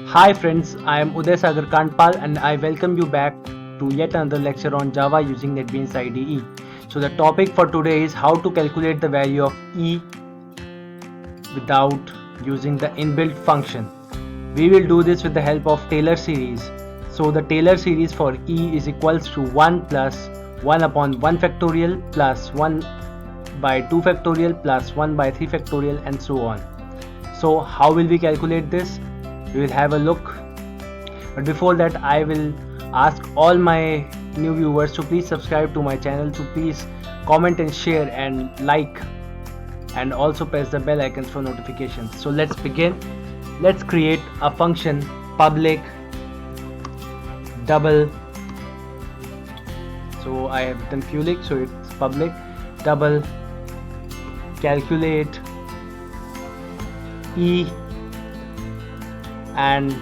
Hi friends, I am Uday Sagar Kandpal and I welcome you back to yet another lecture on Java using NetBeans IDE. So the topic for today is how to calculate the value of E without using the inbuilt function. We will do this with the help of Taylor series. So the Taylor series for E is equals to 1 plus 1 upon 1 factorial plus 1 by 2 factorial plus 1 by 3 factorial and so on. So how will we calculate this? We will have a look, but before that I will ask all my new viewers to please subscribe to my channel, to please comment and share and like, and also press the bell icons for notifications. So let's begin. Let's create a function public double. So I have written Fulic, so it's public double calculate E and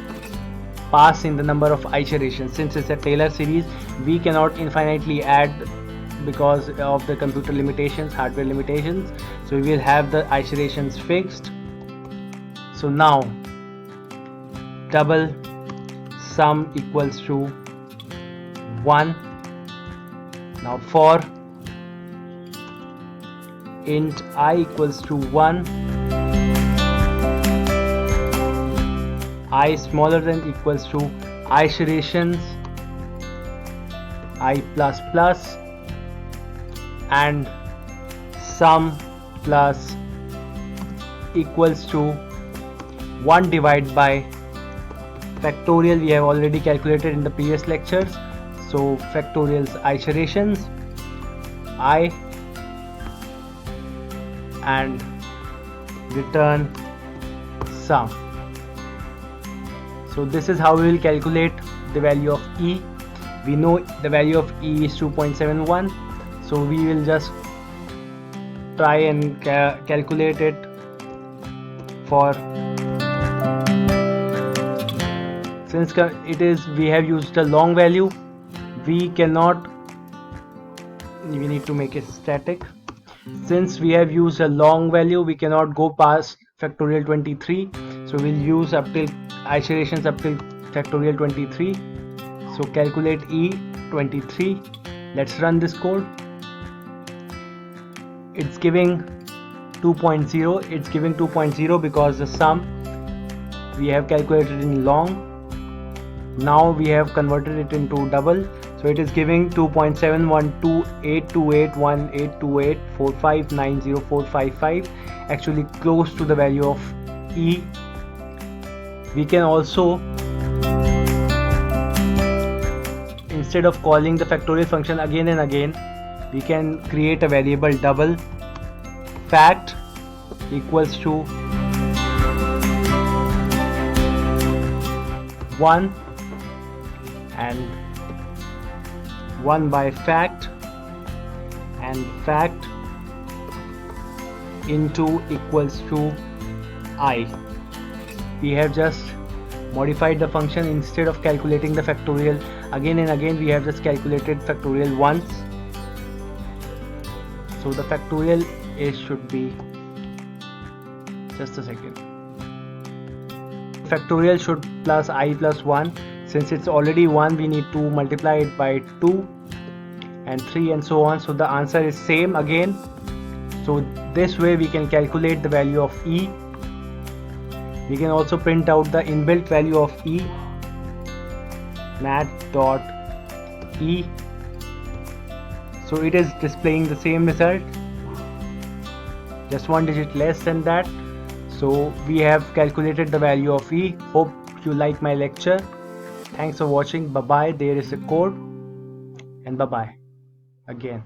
pass in the number of iterations. Since it's a Taylor series, we cannot infinitely add because of the computer limitations, hardware limitations. So we will have the iterations fixed. So now double sum equals to 1. Now for int I equals to 1, I smaller than equals to iterations I plus plus and sum plus equals to 1 divided by factorial. We have already calculated in the previous lectures. So factorial's iterations I and return sum. So this is how we will calculate the value of E. We know the value of E is 2.71. So we will just try and calculate it for, since we have used a long value, we need to make it static. Since we have used a long value, we cannot go past factorial 23. So we'll use up till iterations up till factorial 23. So calculate E 23. Let's run this code. It's giving 2.0. It's giving 2.0 because the sum we have calculated in long. Now we have converted it into double. So it is giving 2.7128281828459045, actually close to the value of E. We can also, instead of calling the factorial function again and again, we can create a variable double fact equals to 1 and 1 by fact and fact into equals to I. We have just modified the function. Instead of calculating the factorial again and again, we have just calculated factorial once. So the factorial should be, just a second, factorial should plus I plus 1. Since it's already 1, we need to multiply it by 2 and 3 and so on. So the answer is same again. So this way we can calculate the value of E. We can also print out the inbuilt value of E, mat.e. So it is displaying the same result, just 1 digit less than that. So we have calculated the value of E. Hope you like my lecture. Thanks for watching. Bye bye. There is a code, and bye bye again.